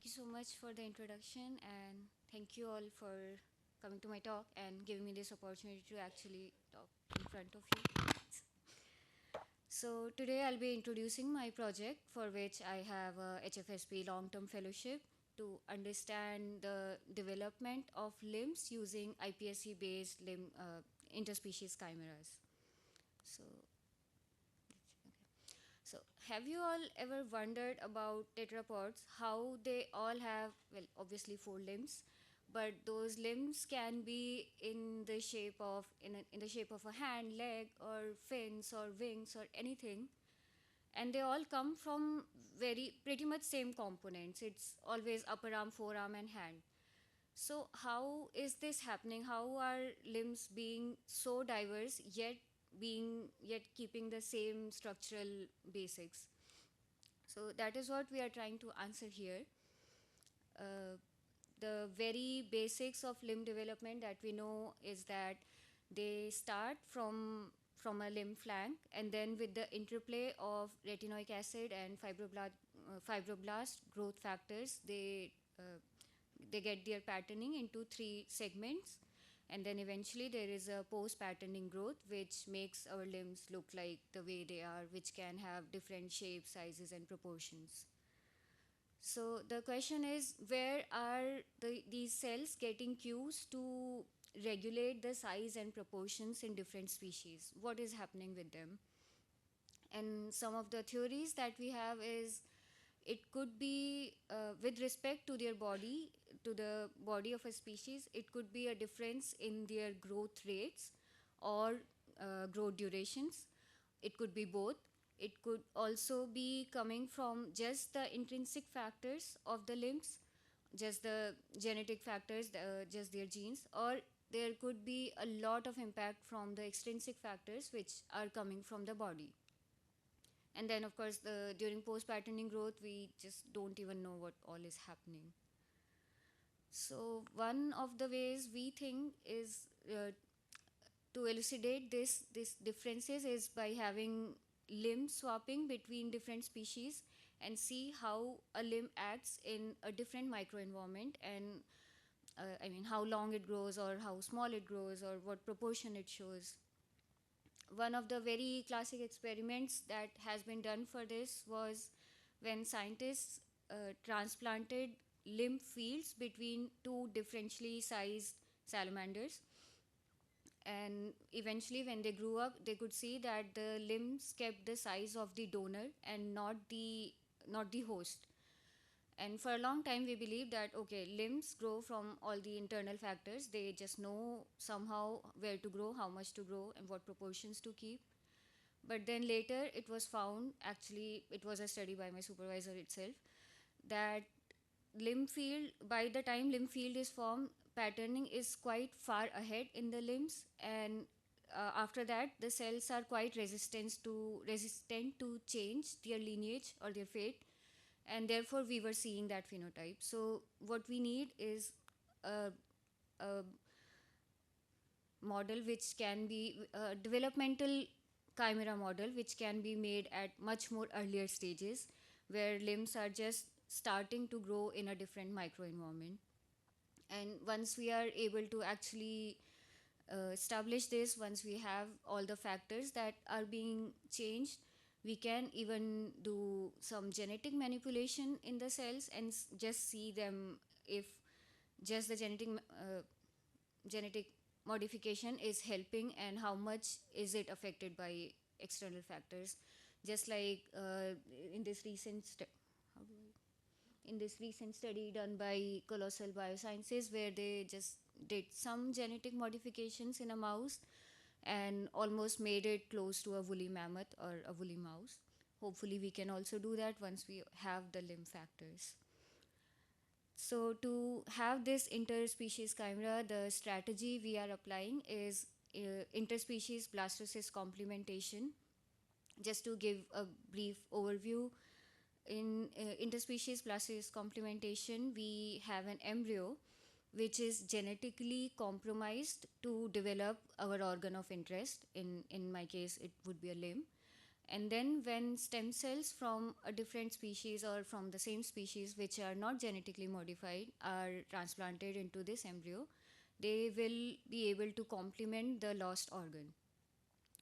Thank you so much for the introduction, and thank you all for coming to my talk and giving me this opportunity to actually talk in front of you. So today I'll be introducing my project for which I have a HFSP long-term fellowship to understand the development of limbs using iPSC-based limb interspecies chimeras. So So, have you all ever wondered about tetrapods? How they all have, well, obviously four limbs, but those limbs can be in the shape of in the shape of a hand, leg, or fins, or wings, or anything, and they all come from very pretty much same components. It's always upper arm, forearm, and hand. So, how is this happening? How are limbs being so diverse yet keeping the same structural basics? So that is what we are trying to answer here. Uh, the very basics of limb development that we know is that they start from a limb flank, and then with the interplay of retinoic acid and fibroblast growth factors, they get their patterning into three segments, and then eventually there is a post patterning growth which makes our limbs look like the way they are, which can have different shapes, sizes, and proportions. So the question is, where are these cells getting cues to regulate the size and proportions in different species? What is happening with them? And some of the theories that we have is it could be with respect to their body, to the body of a species, it could be a difference in their growth rates or growth durations. It could be both. It could also be coming from just the intrinsic factors of the limbs, just the genetic factors, just their genes, or there could be a lot of impact from the extrinsic factors which are coming from the body. And then, of course, during post patterning growth, we just don't even know what all is happening. So, one of the ways we think is to elucidate this differences is by having limb swapping between different species and see how a limb acts in a different microenvironment, and I mean how long it grows or how small it grows or what proportion it shows. One of the very classic experiments that has been done for this was when scientists transplanted limb fields between two differentially sized salamanders, and eventually when they grew up they could see that the limbs kept the size of the donor and not the host. And for a long time we believed that okay, limbs grow from all the internal factors, they just know somehow where to grow, how much to grow, and what proportions to keep. But then later it was found, actually it was a study by my supervisor itself, that limb field, by the time limb field is formed, patterning is quite far ahead in the limbs, and after that the cells are quite resistant to change their lineage or their fate, and therefore we were seeing that phenotype. So what we need is a, a model which can be a developmental chimera model which can be made at much more earlier stages, where limbs are just starting to grow in a different microenvironment. And once we are able to actually establish this, once we have all the factors that are being changed, we can even do some genetic manipulation in the cells and just see them if just the genetic modification is helping and how much is it affected by external factors. Just like in this recent how do in this recent study done by Colossal Biosciences, where they just did some genetic modifications in a mouse and almost made it close to a woolly mammoth or a woolly mouse. Hopefully, we can also do that once we have the limb factors. So, to have this interspecies chimera, the strategy we are applying is interspecies blastocyst complementation. Just to give a brief overview, in interspecies blastocyst complementation, we have an embryo which is genetically compromised to develop our organ of interest. In my case, it would be a limb. And then, when stem cells from a different species or from the same species, which are not genetically modified, are transplanted into this embryo, they will be able to complement the lost organ.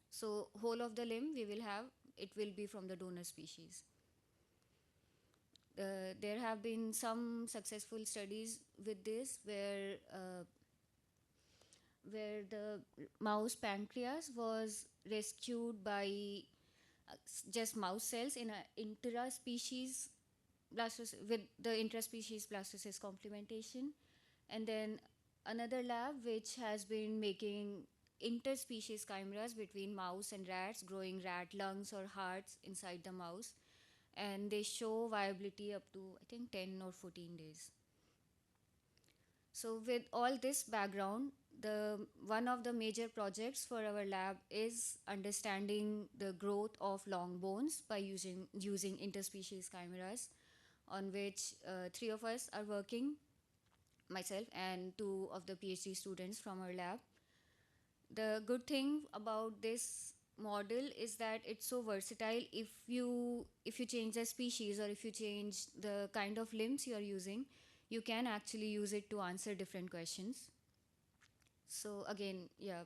So, whole of the limb we will have, it will be from the donor species. There have been some successful studies with this where the mouse pancreas was rescued by just mouse cells in a intra-species blastocyst with the intra-species blastocyst complementation, and then another lab which has been making interspecies chimeras between mouse and rats, growing rat lungs or hearts inside the mouse, and they show viability up to I think 10 or 14 days. So with all this background, the one of the major projects for our lab is understanding the growth of long bones by using interspecies chimeras, on which three of us are working, myself and two of the PhD students from our lab. The good thing about this model is that it's so versatile. If you change the species, or if you change the kind of limbs you are using, you can actually use it to answer different questions. So again, yeah,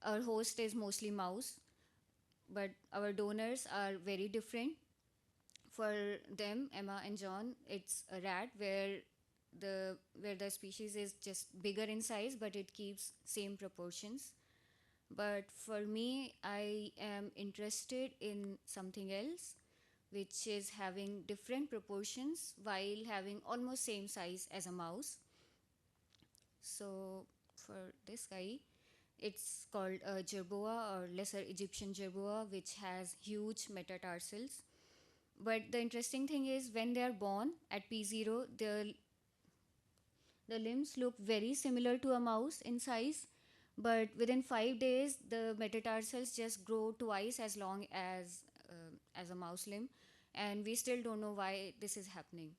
our host is mostly mouse, but our donors are very different. For them, Emma and John, it's a rat where the species is just bigger in size, but it keeps same proportions. But for me, I am interested in something else, which is having different proportions while having almost same size as a mouse. So for this guy, it's called a jerboa or lesser Egyptian jerboa, which has huge metatarsals. But the interesting thing is, when they are born at P0, the limbs look very similar to a mouse in size, but within 5 days, the metatarsals just grow twice as long as a mouse limb, and we still don't know why this is happening.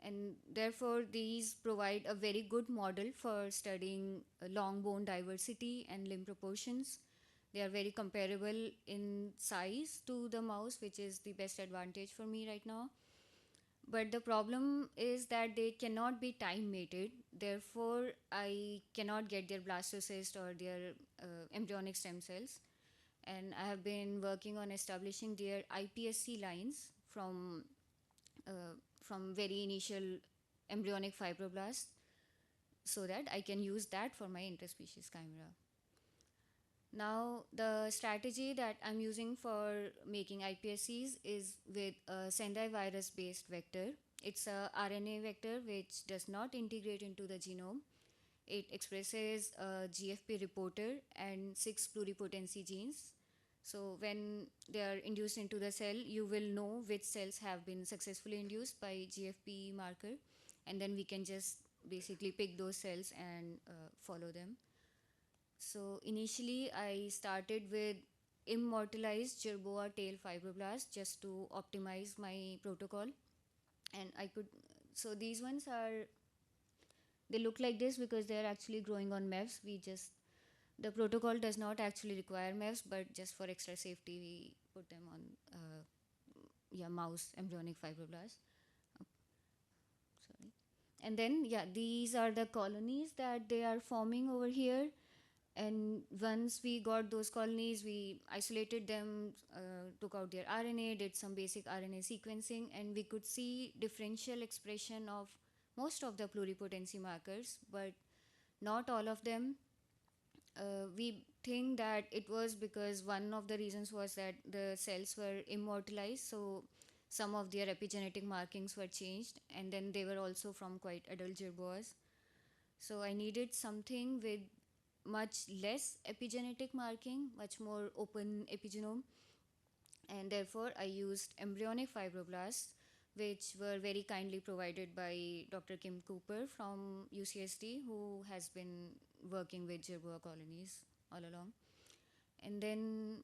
And therefore, these provide a very good model for studying long bone diversity and limb proportions. They are very comparable in size to the mouse, which is the best advantage for me right now. But the problem is that they cannot be time mated. Therefore, I cannot get their blastocyst or their embryonic stem cells. And I have been working on establishing their iPSC lines from very initial embryonic fibroblasts, so that I can use that for my interspecies chimera. Now, the strategy that I'm using for making iPSCs is with a Sendai virus based vector. It's a RNA vector which does not integrate into the genome. It expresses a GFP reporter and 6 pluripotency genes. So, when they are induced into the cell, you will know which cells have been successfully induced by GFP marker, and then we can just basically pick those cells and follow them. So initially, I started with immortalized jerboa tail fibroblasts just to optimize my protocol. And I could, so these ones are, they look like this because they're actually growing on MEVs. The protocol does not actually require MEVs, but just for extra safety, we put them on, mouse embryonic fibroblasts. Sorry. And then, these are the colonies that they are forming over here. And once we got those colonies, we isolated them, took out their RNA, did some basic RNA sequencing, and we could see differential expression of most of the pluripotency markers, but not all of them. We think that it was because one of the reasons was that the cells were immortalized, so some of their epigenetic markings were changed, and then they were also from quite adult jerboas. So I needed something with much less epigenetic marking, much more open epigenome, and therefore I used embryonic fibroblasts, which were very kindly provided by Dr. Kim Cooper from UCSD, who has been working with jerboa colonies all along. And then,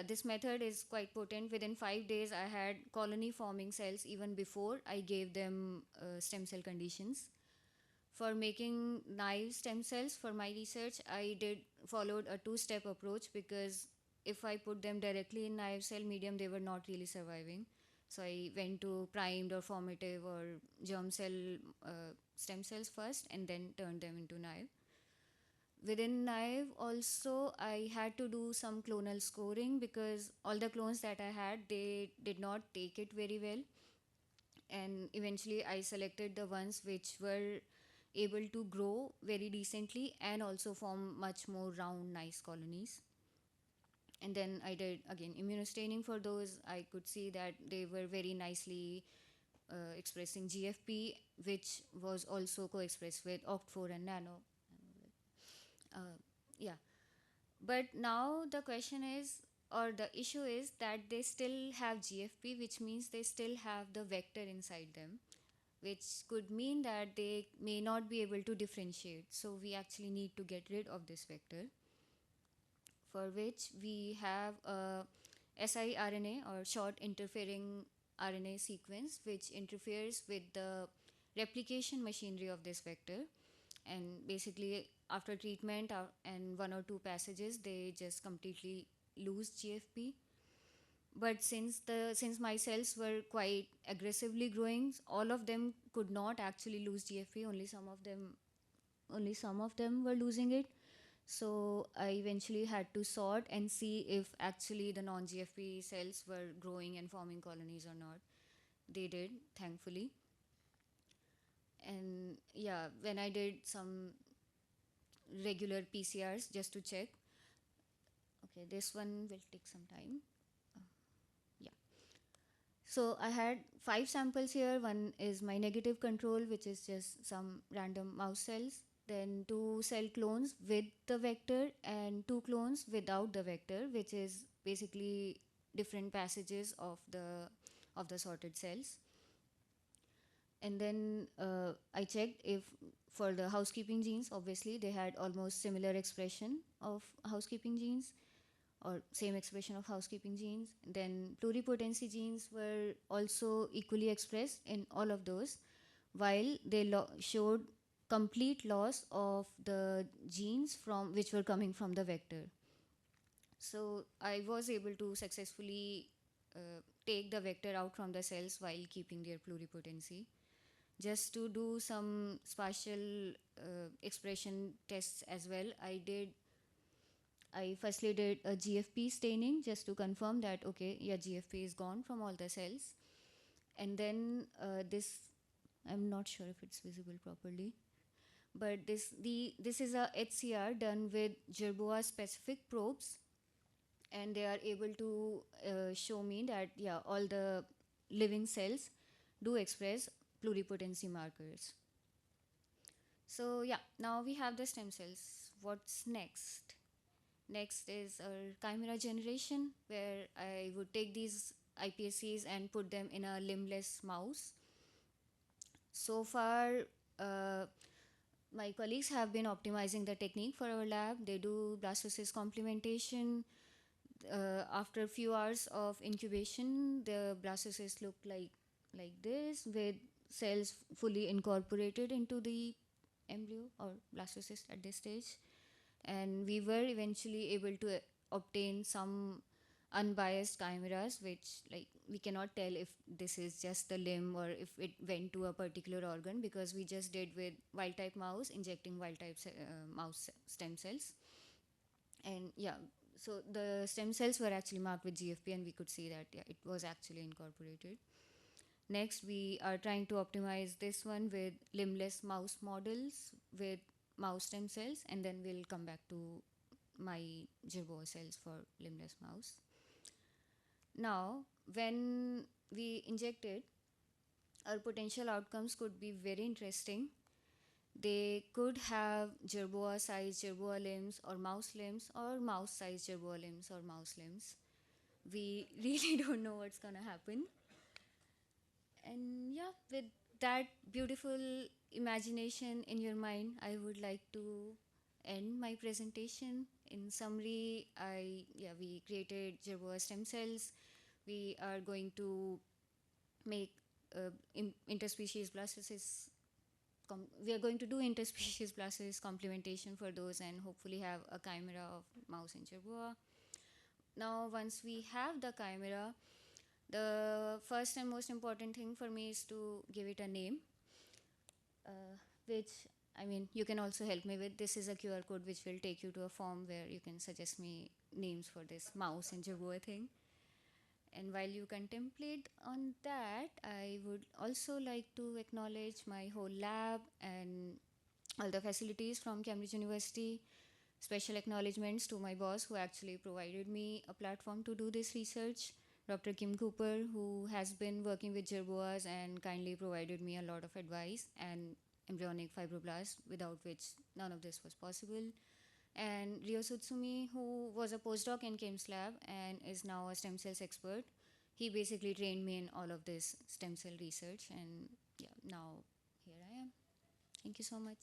this method is quite potent. Within 5 days, I had colony forming cells even before I gave them stem cell conditions. For making naive stem cells for my research, I followed a two-step approach because if I put them directly in naive cell medium, they were not really surviving. So I went to primed or formative or germ cell stem cells first, and then turned them into naive. Within naive, also, I had to do some clonal scoring because all the clones that I had, they did not take it very well. And eventually, I selected the ones which were able to grow very decently and also form much more round, nice colonies. And then I did again immunostaining for those. I could see that they were very nicely expressing GFP, which was also co-expressed with OCT4 and nano. Uh, yeah, but now the question is, or the issue is that they still have GFP, which means they still have the vector inside them, which could mean that they may not be able to differentiate. So we actually need to get rid of this vector, for which we have a siRNA or short interfering RNA sequence, which interferes with the replication machinery of this vector. And basically, after treatment and one or two passages, they just completely lose GFP. But since my cells were quite aggressively growing, all of them could not actually lose GFP. Only some of them were losing it. So I eventually had to sort and see if actually the non-GFP cells were growing and forming colonies or not. They did, thankfully. And yeah, when I did some regular PCRs just to check, okay, this one will take some time. Yeah. So I had 5 samples here. One is my negative control, which is just some random mouse cells. Then 2 cell clones with the vector and 2 clones without the vector, which is basically different passages of the sorted cells. And then I checked if for the housekeeping genes, obviously they had almost similar expression of housekeeping genes, or same expression of housekeeping genes. Then pluripotency genes were also equally expressed in all of those, while they showed complete loss of the genes from which were coming from the vector. So I was able to successfully take the vector out from the cells while keeping their pluripotency. Just to do some spatial expression tests as well, I firstly did a GFP staining just to confirm that, okay, yeah, GFP is gone from all the cells. And then I'm not sure if it's visible properly, but this is a HCR done with Jerboa specific probes, and they are able to show me that, yeah, all the living cells do express pluripotency markers. So yeah, now we have the stem cells. What's next? Next is our chimera generation, where I would take these iPSCs and put them in a limbless mouse. So far, uh, my colleagues have been optimizing the technique for our lab. They do blastocyst complementation. After a few hours of incubation, the blastocysts look like this, with cells fully incorporated into the embryo or blastocyst at this stage. And we were eventually able to obtain some unbiased chimeras, which, like, we cannot tell if this is just the limb or if it went to a particular organ, because we just did with wild type mouse, injecting wild type mouse stem cells. And yeah, so the stem cells were actually marked with GFP, and we could see that, yeah, it was actually incorporated. Next, we are trying to optimize this one with limbless mouse models with mouse stem cells, and then we'll come back to my Jerboa cells for limbless mouse. Now, when we injected, our potential outcomes could be very interesting. They could have Jerboa size Jerboa limbs or mouse limbs, or mouse size Jerboa limbs or mouse limbs. We really don't know what's gonna happen. And yeah, with that beautiful imagination in your mind, I would like to end my presentation. In summary, we created Jerboa stem cells. We are going to make interspecies blastocysts. We are going to do interspecies blastocyst complementation for those, and hopefully have a chimera of mouse and Jerboa. now once we have the chimera, the first and most important thing for me is to give it a name, which I mean, you can also help me with. This is a QR code which will take you to a form where you can suggest me names for this mouse and jerboa thing. And while you contemplate on that, I would also like to acknowledge my whole lab and all the facilities from Cambridge University. Special acknowledgements to my boss who actually provided me a platform to do this research, Dr. Kim Cooper, who has been working with jerboas and kindly provided me a lot of advice and embryonic fibroblasts, without which none of this was possible. And Ryo Sutsumi, who was a postdoc in Kim's lab and is now a stem cells expert. He basically trained me in all of this stem cell research, and yeah, now here I am. Thank you so much.